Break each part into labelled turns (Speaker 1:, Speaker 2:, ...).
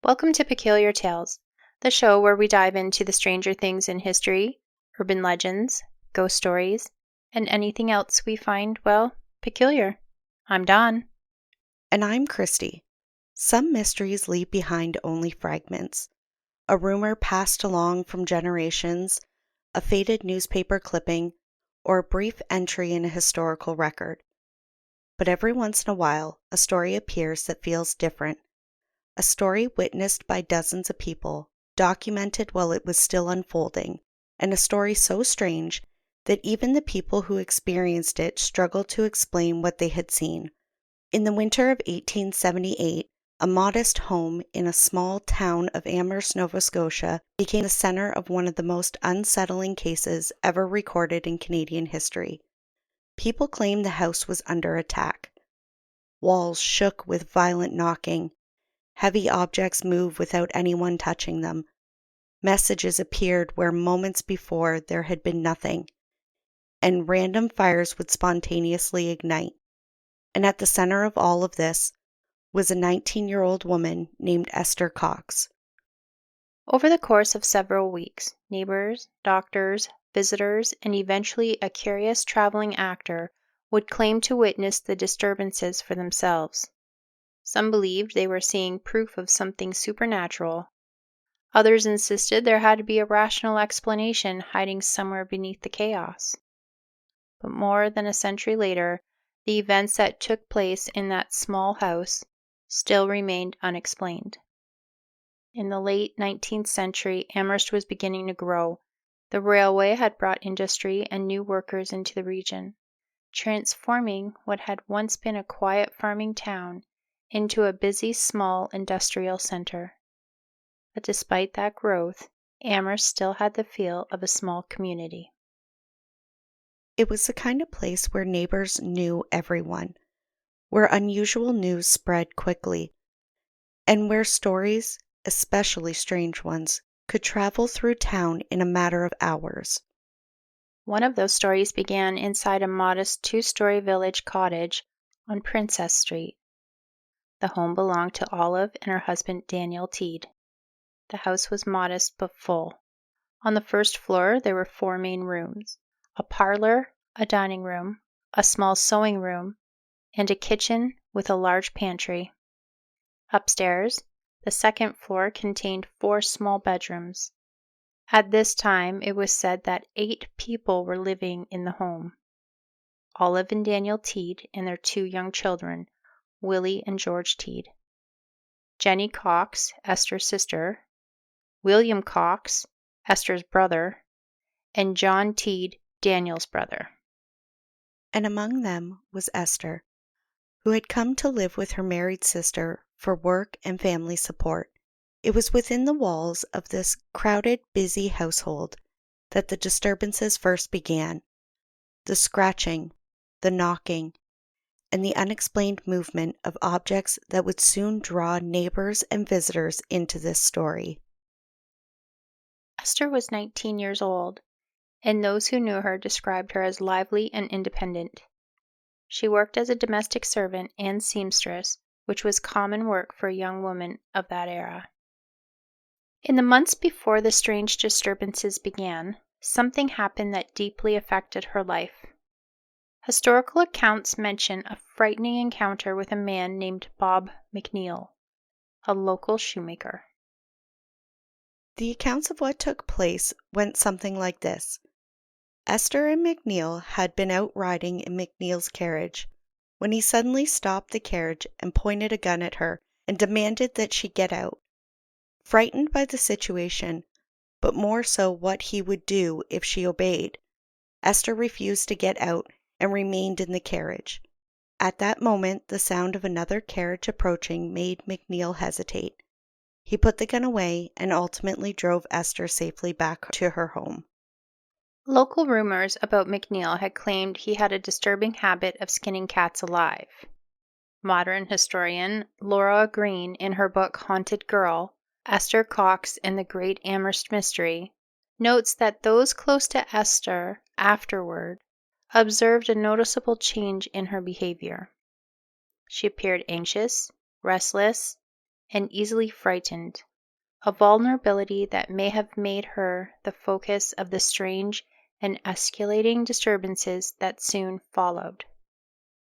Speaker 1: Welcome to Peculiar Tales, the show where we dive into the stranger things in history, urban legends, ghost stories, and anything else we find, well, peculiar. I'm Dawn.
Speaker 2: And I'm Christy. Some mysteries leave behind only fragments. A rumor passed along from generations, a faded newspaper clipping, or a brief entry in a historical record. But every once in a while, a story appears that feels different. A story witnessed by dozens of people, documented while it was still unfolding, and a story so strange that even the people who experienced it struggled to explain what they had seen. In the winter of 1878, a modest home in a small town of Amherst, Nova Scotia, became the center of one of the most unsettling cases ever recorded in Canadian history. People claimed the house was under attack. Walls shook with violent knocking. Heavy objects moved without anyone touching them. Messages appeared where moments before there had been nothing, and random fires would spontaneously ignite. And at the center of all of this was a 19-year-old woman named Esther Cox.
Speaker 1: Over the course of several weeks, neighbors, doctors, visitors, and eventually a curious traveling actor would claim to witness the disturbances for themselves. Some believed they were seeing proof of something supernatural. Others insisted there had to be a rational explanation hiding somewhere beneath the chaos. But more than a century later, the events that took place in that small house still remained unexplained. In the late 19th century, Amherst was beginning to grow. The railway had brought industry and new workers into the region, transforming what had once been a quiet farming town into a busy small industrial center. But despite that growth, Amherst still had the feel of a small community.
Speaker 2: It was the kind of place where neighbors knew everyone, where unusual news spread quickly, and where stories, especially strange ones, could travel through town in a matter of hours.
Speaker 1: One of those stories began inside a modest two-story village cottage on Princess Street. The home belonged to Olive and her husband Daniel Teed. The house was modest but full. On the first floor there were 4 main rooms: a parlor, a dining room, a small sewing room, and a kitchen with a large pantry. Upstairs, the second floor contained 4 small bedrooms. At this time, it was said that 8 people were living in the home: Olive and Daniel Teed and their 2 young children, Willie and George Teed; Jenny Cox, Esther's sister; William Cox, Esther's brother; and John Teed, Daniel's brother.
Speaker 2: And among them was Esther, who had come to live with her married sister for work and family support. It was within the walls of this crowded, busy household that the disturbances first began. The scratching, the knocking, and the unexplained movement of objects that would soon draw neighbors and visitors into this story.
Speaker 1: Esther was 19 years old, and those who knew her described her as lively and independent. She worked as a domestic servant and seamstress, which was common work for a young woman of that era. In the months before the strange disturbances began, something happened that deeply affected her life. Historical accounts mention a frightening encounter with a man named Bob McNeil, a local shoemaker.
Speaker 2: The accounts of what took place went something like this. Esther and McNeil had been out riding in McNeil's carriage when he suddenly stopped the carriage and pointed a gun at her and demanded that she get out. Frightened by the situation, but more so what he would do if she obeyed, Esther refused to get out and remained in the carriage. At that moment, the sound of another carriage approaching made McNeil hesitate. He put the gun away and ultimately drove Esther safely back to her home.
Speaker 1: Local rumors about McNeil had claimed he had a disturbing habit of skinning cats alive. Modern historian Laura Green, in her book Haunted Girl, Esther Cox and the Great Amherst Mystery, notes that those close to Esther afterward observed a noticeable change in her behavior. She appeared anxious, restless, and easily frightened, a vulnerability that may have made her the focus of the strange and escalating disturbances that soon followed.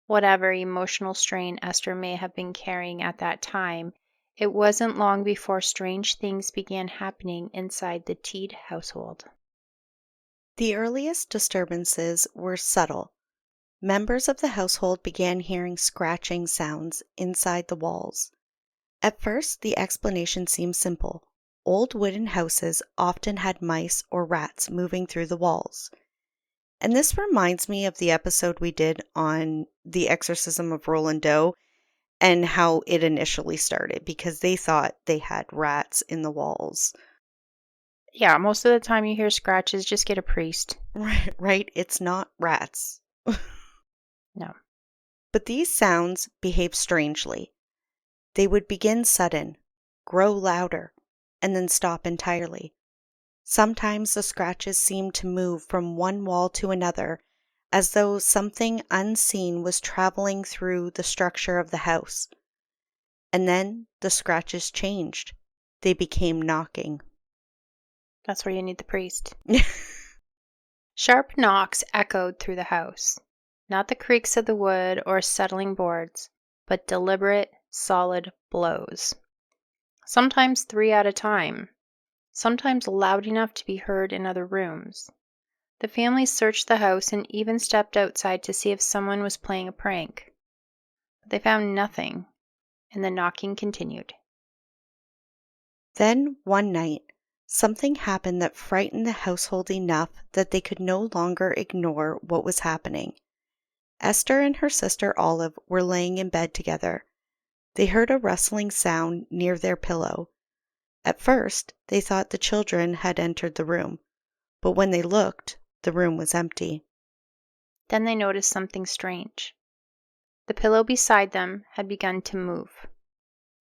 Speaker 1: Whatever emotional strain Esther may have been carrying at that time, it wasn't long before strange things began happening inside the Teed household.
Speaker 2: The earliest disturbances were subtle. Members of the household began hearing scratching sounds inside the walls. At first, the explanation seemed simple. Old wooden houses often had mice or rats moving through the walls. And this reminds me of the episode we did on the exorcism of Roland Doe and how it initially started because they thought they had rats in the walls.
Speaker 1: Yeah, most of the time you hear scratches, just get a priest.
Speaker 2: Right? It's not rats.
Speaker 1: No.
Speaker 2: But these sounds behaved strangely. They would begin sudden, grow louder, and then stop entirely. Sometimes the scratches seemed to move from one wall to another, as though something unseen was traveling through the structure of the house. And then the scratches changed. They became knocking.
Speaker 1: That's where you need the priest. Sharp knocks echoed through the house. Not the creaks of the wood or settling boards, but deliberate, solid blows. Sometimes 3 at a time, sometimes loud enough to be heard in other rooms. The family searched the house and even stepped outside to see if someone was playing a prank. But they found nothing, and the knocking continued.
Speaker 2: Then, one night, something happened that frightened the household enough that they could no longer ignore what was happening. Esther and her sister Olive were laying in bed together. They heard a rustling sound near their pillow. At first, they thought the children had entered the room, but when they looked, the room was empty.
Speaker 1: Then they noticed something strange. The pillow beside them had begun to move.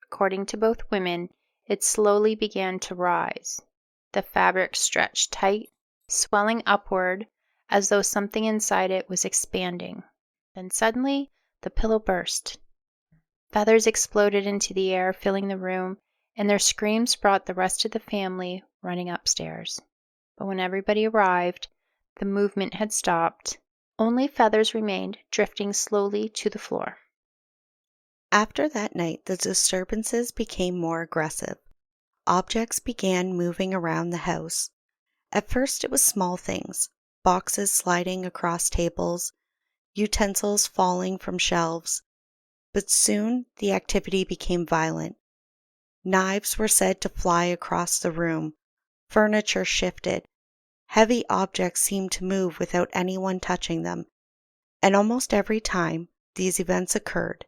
Speaker 1: According to both women, it slowly began to rise. The fabric stretched tight, swelling upward as though something inside it was expanding. Then suddenly, the pillow burst. Feathers exploded into the air, filling the room, and their screams brought the rest of the family running upstairs. But when everybody arrived, the movement had stopped. Only feathers remained, drifting slowly to the floor.
Speaker 2: After that night, the disturbances became more aggressive. Objects began moving around the house. At first, it was small things, boxes sliding across tables, utensils falling from shelves. But soon the activity became violent. Knives were said to fly across the room. Furniture shifted. Heavy objects seemed to move without anyone touching them. And almost every time these events occurred,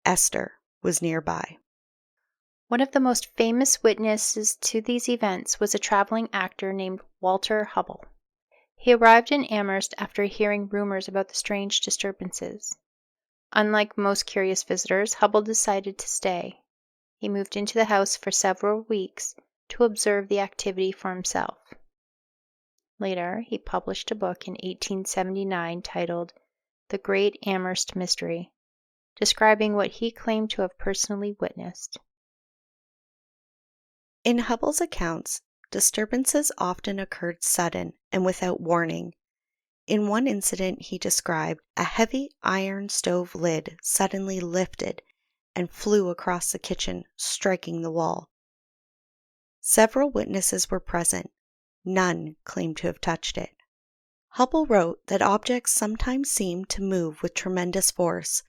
Speaker 2: Esther was nearby.
Speaker 1: One of the most famous witnesses to these events was a traveling actor named Walter Hubble. He arrived in Amherst after hearing rumors about the strange disturbances. Unlike most curious visitors, Hubble decided to stay. He moved into the house for several weeks to observe the activity for himself. Later, he published a book in 1879 titled The Great Amherst Mystery, describing what he claimed to have personally witnessed.
Speaker 2: In Hubble's accounts, disturbances often occurred sudden and without warning. In one incident he described, a heavy iron stove lid suddenly lifted and flew across the kitchen, striking the wall. Several witnesses were present. None claimed to have touched it. Hubble wrote that objects sometimes seemed to move with tremendous force.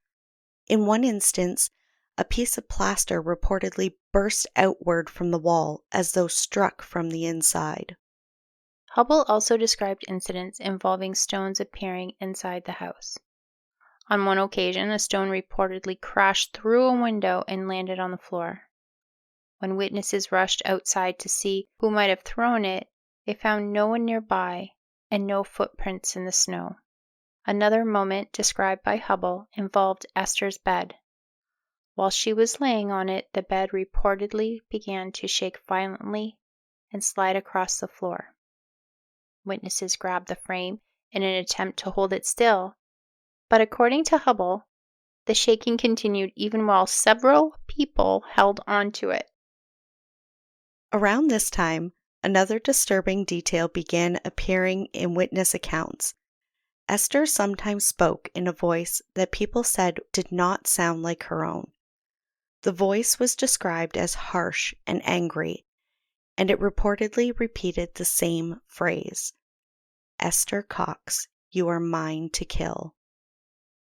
Speaker 2: In one instance, a piece of plaster reportedly burst outward from the wall as though struck from the inside.
Speaker 1: Hubble also described incidents involving stones appearing inside the house. On one occasion, a stone reportedly crashed through a window and landed on the floor. When witnesses rushed outside to see who might have thrown it, they found no one nearby and no footprints in the snow. Another moment described by Hubble involved Esther's bed. While she was laying on it, the bed reportedly began to shake violently and slide across the floor. Witnesses grabbed the frame in an attempt to hold it still, but according to Hubble, The shaking continued even while several people held on to it.
Speaker 2: Around this time, another disturbing detail began appearing in witness accounts. Esther sometimes spoke in a voice that people said did not sound like her own. The voice was described as harsh and angry, and it reportedly repeated the same phrase, "Esther Cox, you are mine to kill."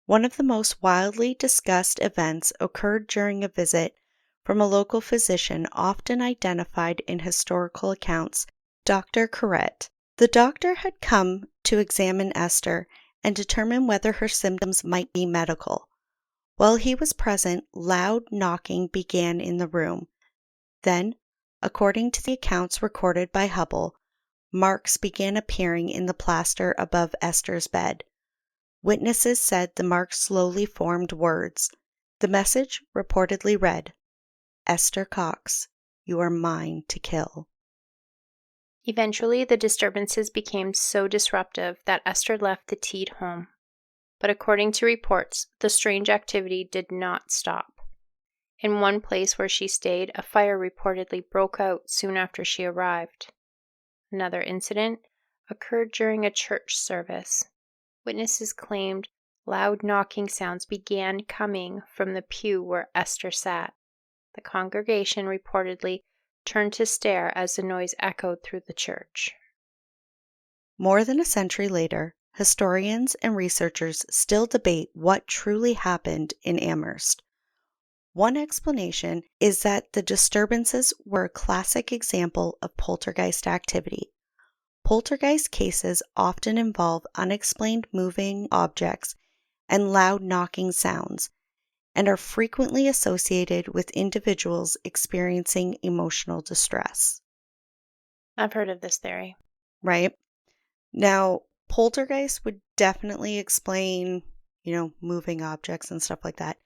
Speaker 2: One of the most wildly discussed events occurred during a visit from a local physician often identified in historical accounts, Dr. Corrette. The doctor had come to examine Esther and determine whether her symptoms might be medical. While he was present, loud knocking began in the room. Then, according to the accounts recorded by Hubble, marks began appearing in the plaster above Esther's bed. Witnesses said the marks slowly formed words. The message reportedly read, "Esther Cox, you are mine to kill."
Speaker 1: Eventually, the disturbances became so disruptive that Esther left the Teed home. But according to reports, the strange activity did not stop. In one place where she stayed, a fire reportedly broke out soon after she arrived. Another incident occurred during a church service. Witnesses claimed loud knocking sounds began coming from the pew where Esther sat. The congregation reportedly turned to stare as the noise echoed through the church.
Speaker 2: More than a century later, historians and researchers still debate what truly happened in Amherst. One explanation is that the disturbances were a classic example of poltergeist activity. Poltergeist cases often involve unexplained moving objects and loud knocking sounds, and are frequently associated with individuals experiencing emotional distress.
Speaker 1: I've heard of this theory.
Speaker 2: Right? Now, poltergeist would definitely explain, moving objects and stuff like that.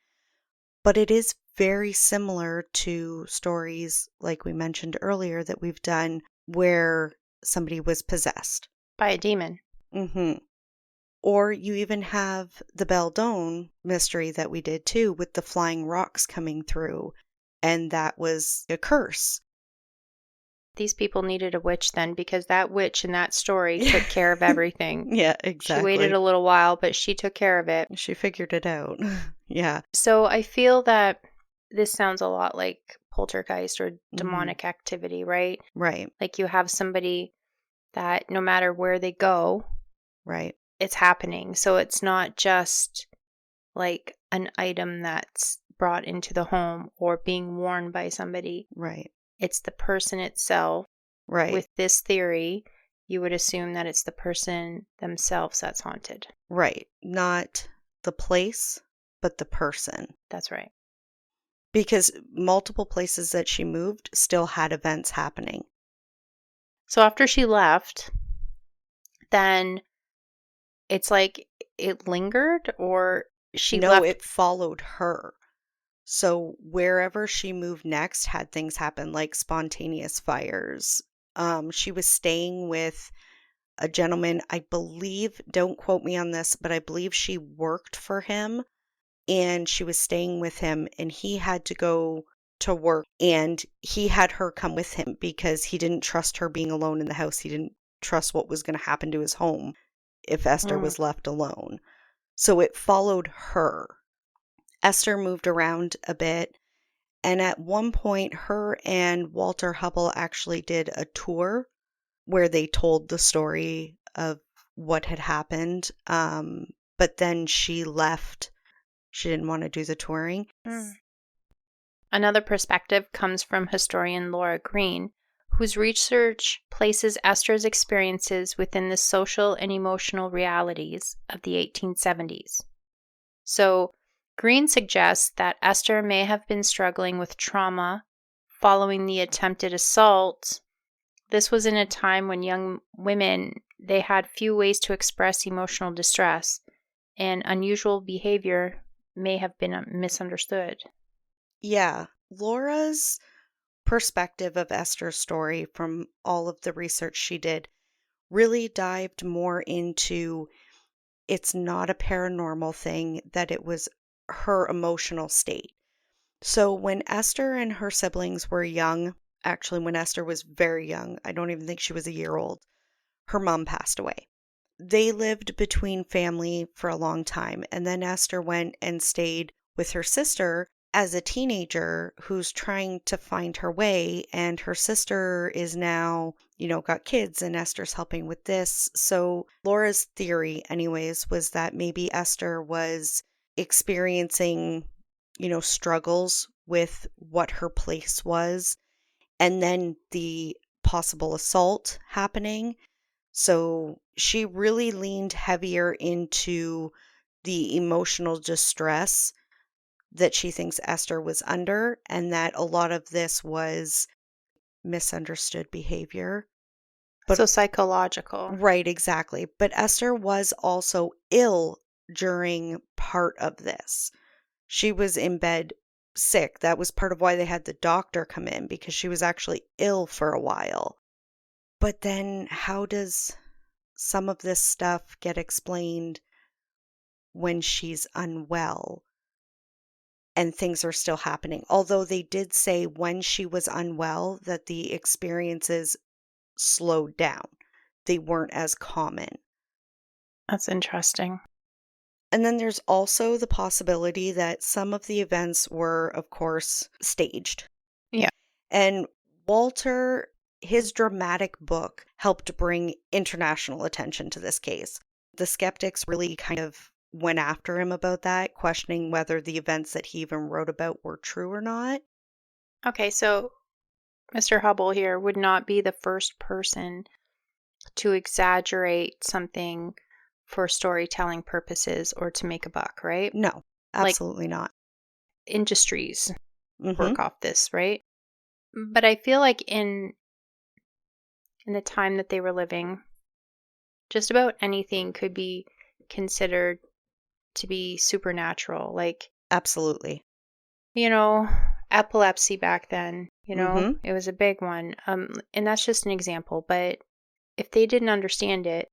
Speaker 2: But it is very similar to stories like we mentioned earlier that we've done where somebody was possessed.
Speaker 1: By a demon.
Speaker 2: Mm-hmm. Or you even have the Beldone mystery that we did too, with the flying rocks coming through, and that was a curse.
Speaker 1: These people needed a witch then, because that witch in that story took care of everything.
Speaker 2: Yeah, exactly.
Speaker 1: She waited a little while, but she took care of it.
Speaker 2: She figured it out. Yeah.
Speaker 1: So I feel that this sounds a lot like poltergeist or demonic activity, right?
Speaker 2: Right.
Speaker 1: Like you have somebody that no matter where they go,
Speaker 2: Right.
Speaker 1: it's happening. So it's not just like an item that's brought into the home or being worn by somebody.
Speaker 2: Right.
Speaker 1: It's the person itself.
Speaker 2: Right.
Speaker 1: With this theory, you would assume that it's the person themselves that's haunted.
Speaker 2: Right. Not the place, but the person.
Speaker 1: That's right.
Speaker 2: Because multiple places that she moved still had events happening.
Speaker 1: So after she left, then it's like it lingered, or she
Speaker 2: No,
Speaker 1: left.
Speaker 2: it followed her. So wherever she moved next had things happen, like spontaneous fires. She was staying with a gentleman, I believe, don't quote me on this, but I believe she worked for him, and she was staying with him, and he had to go to work, and he had her come with him because he didn't trust her being alone in the house. He didn't trust what was going to happen to his home if Esther was left alone. So it followed her. Esther moved around a bit, and at one point, her and Walter Hubble actually did a tour where they told the story of what had happened. But then she left. She didn't want to do the touring.
Speaker 1: Another perspective comes from historian Laura Green, whose research places Esther's experiences within the social and emotional realities of the 1870s. So, Green suggests that Esther may have been struggling with trauma following the attempted assault. This was in a time when young women, they had few ways to express emotional distress, and unusual behavior may have been misunderstood.
Speaker 2: Yeah, Laura's perspective of Esther's story from all of the research she did really dived more into it's not a paranormal thing, that it was her emotional state. So when Esther and her siblings were young, actually, when Esther was very young, I don't even think she was a year old, her mom passed away. They lived between family for a long time, and then Esther went and stayed with her sister as a teenager who's trying to find her way, and her sister is now, got kids, and Esther's helping with this. So Laura's theory, anyways, was that maybe Esther was experiencing, struggles with what her place was, and then the possible assault happening. So she really leaned heavier into the emotional distress that she thinks Esther was under, and that a lot of this was misunderstood behavior. But
Speaker 1: So psychological.
Speaker 2: right, exactly. But Esther was also ill during part of this. She was in bed sick. That was part of why they had the doctor come in, because she was actually ill for a while. But then how does some of this stuff get explained when she's unwell and things are still happening? Although they did say when she was unwell that the experiences slowed down. They weren't as common.
Speaker 1: That's interesting.
Speaker 2: And then there's also the possibility that some of the events were, of course, staged.
Speaker 1: Yeah.
Speaker 2: And Walter, his dramatic book helped bring international attention to this case. The skeptics really kind of went after him about that, questioning whether the events that he even wrote about were true or not.
Speaker 1: Okay, so Mr. Hubble here would not be the first person to exaggerate something for storytelling purposes or to make a buck, right?
Speaker 2: No,
Speaker 1: Like
Speaker 2: absolutely not.
Speaker 1: industries
Speaker 2: Mm-hmm.
Speaker 1: work off this, right? But I feel like in the time that they were living, just about anything could be considered to be supernatural. Like,
Speaker 2: Absolutely.
Speaker 1: you know, epilepsy back then,
Speaker 2: Mm-hmm.
Speaker 1: it was a big one. And that's just an example, but if they didn't understand it,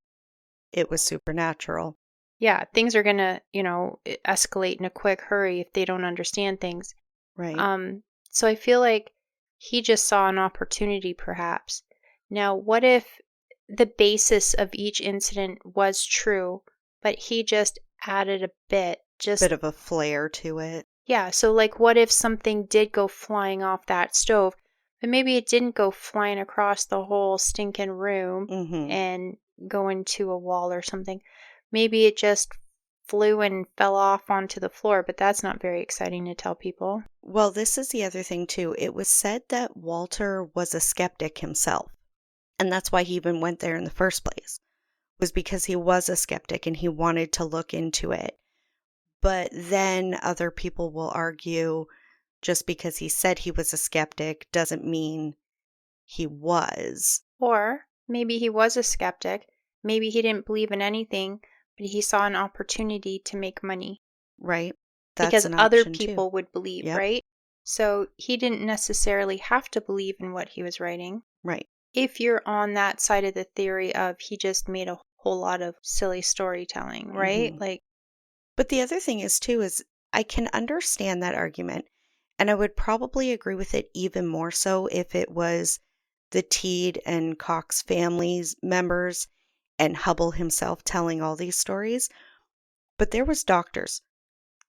Speaker 2: It was supernatural.
Speaker 1: yeah, things are gonna, escalate in a quick hurry if they don't understand things.
Speaker 2: Right.
Speaker 1: Um, so I feel like he just saw an opportunity, perhaps. Now, what if the basis of each incident was true, but he just added a bit, just,
Speaker 2: Bit of a flair to it.
Speaker 1: yeah, so like what if something did go flying off that stove, but maybe it didn't go flying across the whole stinking room
Speaker 2: Mm-hmm.
Speaker 1: and go into a wall or something. Maybe it just flew and fell off onto the floor, but that's not very exciting to tell people.
Speaker 2: Well, this is the other thing, too. It was said that Walter was a skeptic himself. And that's why he even went there in the first place, was because he was a skeptic and he wanted to look into it. But then other people will argue just because he said he was a skeptic doesn't mean he was,
Speaker 1: Or maybe he was a skeptic. Maybe he didn't believe in anything, but he saw an opportunity to make money
Speaker 2: right? That's
Speaker 1: because
Speaker 2: an
Speaker 1: other
Speaker 2: option, too.
Speaker 1: people would believe,
Speaker 2: Yep.
Speaker 1: right? So he didn't necessarily have to believe in what he was writing.
Speaker 2: Right.
Speaker 1: If you're on that side of the theory of he just made a whole lot of silly storytelling, right?
Speaker 2: Hmm.
Speaker 1: Like,
Speaker 2: But the other thing is, too, is I can understand that argument. And I would probably agree with it even more so if it was the Teed and Cox families members and Hubble himself telling all these stories. But there was doctors,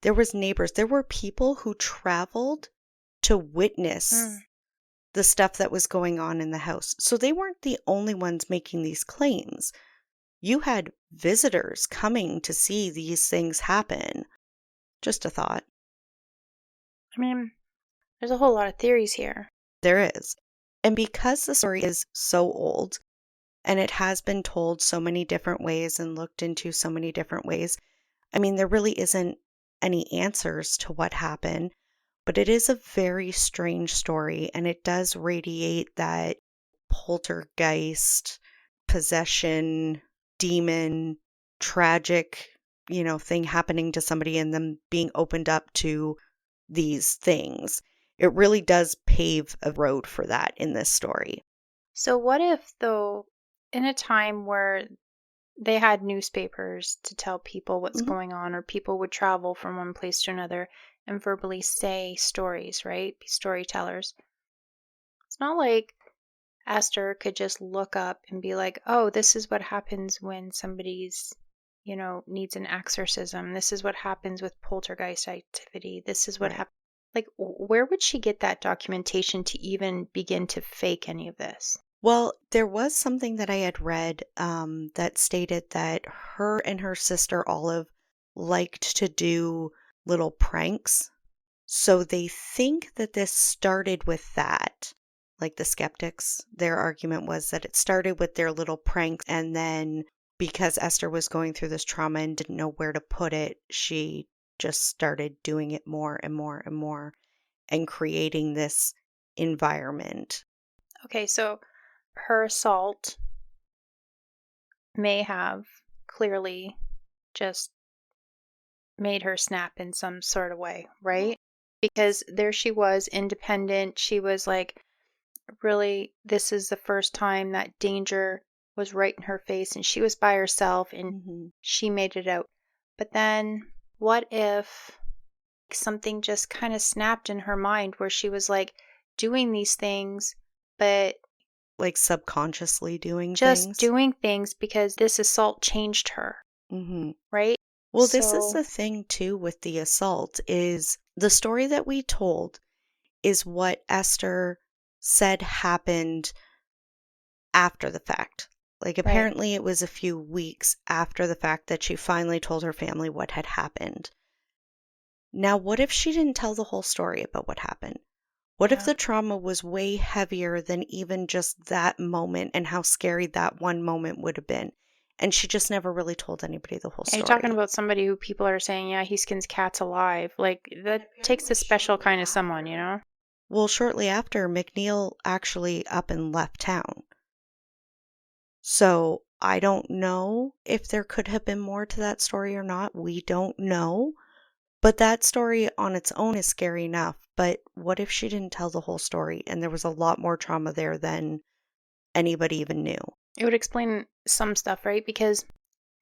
Speaker 2: there was neighbors, there were people who traveled to witness
Speaker 1: mm.
Speaker 2: the stuff that was going on in the house. So they weren't the only ones making these claims. You had visitors coming to see these things happen. Just a thought.
Speaker 1: I mean, there's a whole lot of theories here.
Speaker 2: There is. And because the story is so old and it has been told so many different ways and looked into so many different ways, I mean, there really isn't any answers to what happened, but it is a very strange story and it does radiate that poltergeist, possession, demon, tragic, thing happening to somebody and them being opened up to these things. It really does pave a road for that in this story.
Speaker 1: So, what if, though, in a time where they had newspapers to tell people what's going on, or people would travel from one place to another and verbally say stories, right? Be storytellers. It's not like Esther could just look up and be like, oh, this is what happens when somebody's, needs an exorcism. This is what happens with poltergeist activity. This is what
Speaker 2: Right.
Speaker 1: happens. Like, where would she get that documentation to even begin to fake any of this?
Speaker 2: Well, there was something that I had read that stated that her and her sister Olive liked to do little pranks. So they think that this started with that. Like the skeptics, their argument was that it started with their little pranks, and then because Esther was going through this trauma and didn't know where to put it, she just started doing it more and more and more and creating this environment.
Speaker 1: Okay, so her assault may have clearly just made her snap in some sort of way, right? Because there she was, independent. She was like, really, this is the first time that danger was right in her face, and she was by herself and
Speaker 2: Hmm.
Speaker 1: she made it out. But then, what if something just kind of snapped in her mind where she was like doing these things, but
Speaker 2: Like subconsciously doing
Speaker 1: just
Speaker 2: things.
Speaker 1: doing things because this assault changed her,
Speaker 2: Hmm.
Speaker 1: right?
Speaker 2: Well, this is
Speaker 1: So,
Speaker 2: the thing too with the assault is the story that we told is what Esther said happened after the fact. Like,
Speaker 1: right.
Speaker 2: apparently, it was a few weeks after the fact that she finally told her family what had happened. Now, what if she didn't tell the whole story about what happened? What if
Speaker 1: Yeah.
Speaker 2: the trauma was way heavier than even just that moment and how scary that one moment would have been? And she just never really told anybody the whole
Speaker 1: And you're talking
Speaker 2: story.
Speaker 1: about somebody who people are saying, yeah, he skins cats alive. Like, that takes a special kind of someone, you know?
Speaker 2: Well, shortly after, McNeil actually up and left town. So I don't know if there could have been more to that story or not. We don't know. But that story on its own is scary enough. But what if she didn't tell the whole story and there was a lot more trauma there than anybody even knew?
Speaker 1: It would explain some stuff, right? Because,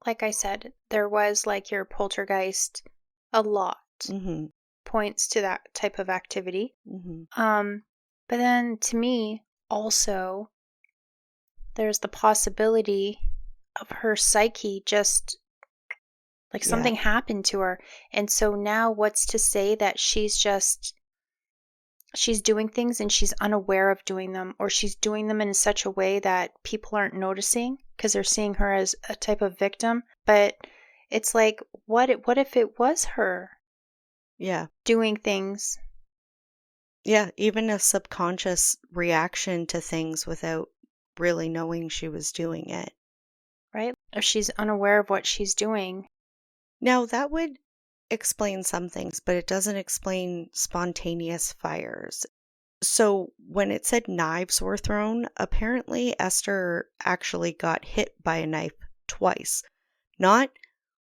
Speaker 1: like I said, there was like your poltergeist, a lot
Speaker 2: Mm-hmm.
Speaker 1: points to that type of activity.
Speaker 2: Mm-hmm.
Speaker 1: Um, but then to me, also, there's the possibility of her psyche just like
Speaker 2: Yeah.
Speaker 1: something happened to her. And so now what's to say that she's doing things and she's unaware of doing them, or she's doing them in such a way that people aren't noticing because they're seeing her as a type of victim. But it's like, what if it was her
Speaker 2: Yeah.
Speaker 1: doing things,
Speaker 2: Yeah. Even a subconscious reaction to things without really knowing she was doing it.
Speaker 1: right? If she's unaware of what she's doing.
Speaker 2: Now, that would explain some things, but it doesn't explain spontaneous fires. So, when it said knives were thrown, apparently Esther actually got hit by a knife twice. Not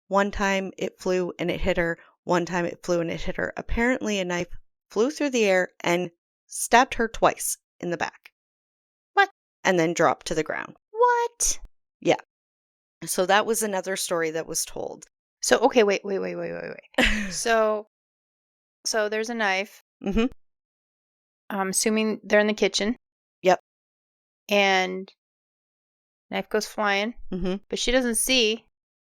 Speaker 2: one time it flew and it hit her, one time it flew and it hit her. Apparently, a knife flew through the air and stabbed her twice in the back
Speaker 1: What?
Speaker 2: and then dropped to the ground.
Speaker 1: What?
Speaker 2: Yeah. So, that was another story that was told.
Speaker 1: So okay, wait. So there's a knife.
Speaker 2: Hmm.
Speaker 1: I'm assuming they're in the kitchen,
Speaker 2: Yep.
Speaker 1: and knife goes flying,
Speaker 2: Hmm.
Speaker 1: but she doesn't see.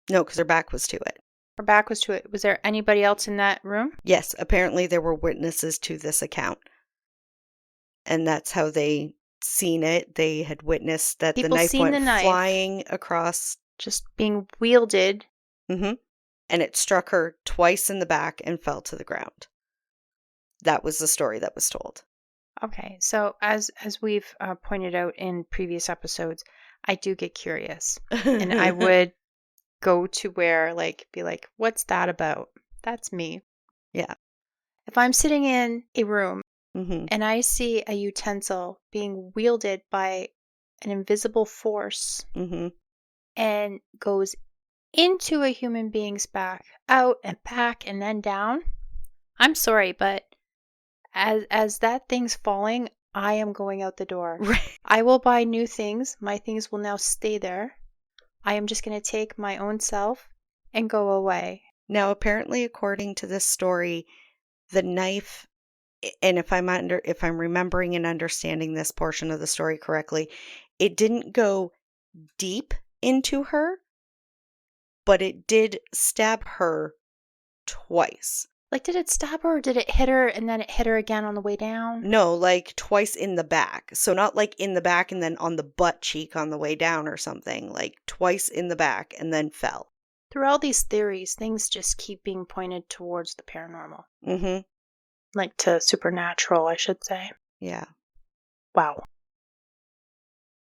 Speaker 2: No, because her back was to it.
Speaker 1: Her back was to it. Was there anybody else in that room?
Speaker 2: Yes, apparently there were witnesses to this account, and that's how they seen it. They had witnessed that the
Speaker 1: People
Speaker 2: knife
Speaker 1: seen
Speaker 2: went
Speaker 1: the knife
Speaker 2: flying across,
Speaker 1: just being wielded.
Speaker 2: hmm and it struck her twice in the back and fell to the ground. That was the story that was told.
Speaker 1: Okay, so as we've pointed out in previous episodes, I do get curious, and I would go to where like be like, what's that about? That's me.
Speaker 2: Yeah.
Speaker 1: If I'm sitting in a room
Speaker 2: Hmm.
Speaker 1: and I see a utensil being wielded by an invisible force
Speaker 2: Hmm.
Speaker 1: and goes into a human being's back, out and back and then down, I'm sorry, but as that thing's falling, I am going out the door.
Speaker 2: Right.
Speaker 1: I will buy new things. My things will now stay there. I am just going to take my own self and go away.
Speaker 2: Now, apparently, according to this story, the knife, and if I'm remembering and understanding this portion of the story correctly, it didn't go deep into her, but it did stab her twice.
Speaker 1: Like, did it stab her or did it hit her and then it hit her again on the way down?
Speaker 2: No, like twice in the back. So not like in the back and then on the butt cheek on the way down or something. Like twice in the back and then fell.
Speaker 1: Through all these theories, things just keep being pointed towards the paranormal.
Speaker 2: Mm-hmm.
Speaker 1: Like to supernatural, I should say.
Speaker 2: Yeah.
Speaker 1: Wow.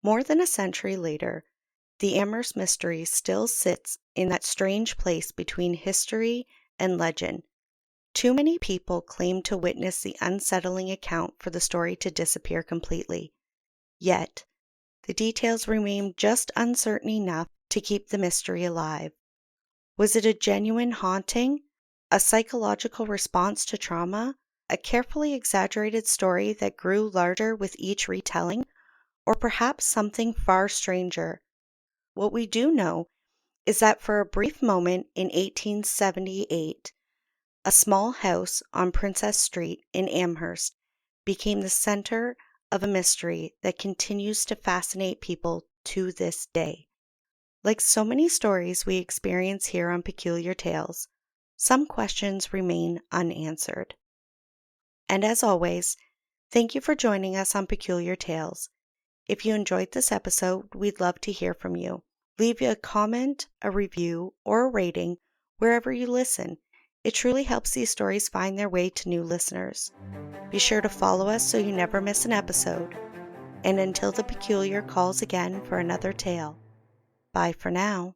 Speaker 2: More than a century later, the Amherst mystery still sits in that strange place between history and legend. Too many people claim to witness the unsettling account for the story to disappear completely. Yet, the details remain just uncertain enough to keep the mystery alive. Was it a genuine haunting, a psychological response to trauma, a carefully exaggerated story that grew larger with each retelling, or perhaps something far stranger? What we do know is that for a brief moment in 1878, a small house on Princess Street in Amherst became the center of a mystery that continues to fascinate people to this day. Like so many stories we experience here on Peculiar Tales, some questions remain unanswered. And as always, thank you for joining us on Peculiar Tales. If you enjoyed this episode, we'd love to hear from you. Leave a comment, a review, or a rating wherever you listen. It truly helps these stories find their way to new listeners. Be sure to follow us so you never miss an episode. And until the Peculiar calls again for another tale, bye for now.